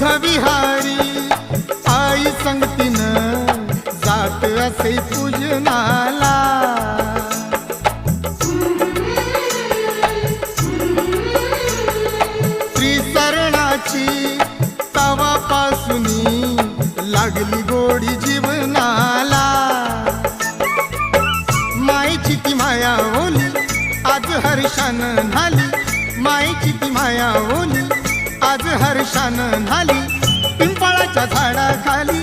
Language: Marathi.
विहारी आई संगतीनं जात असे पूजनाला। त्रिसरणाची तवापासूनी लागली गोडी जीवनाला। मायेची ती माया ओली आज हर्षानं न्हाली, मायेची ती माया ओली आज हर्षानं न्हाली। पिंपळाच्या झाडाखाली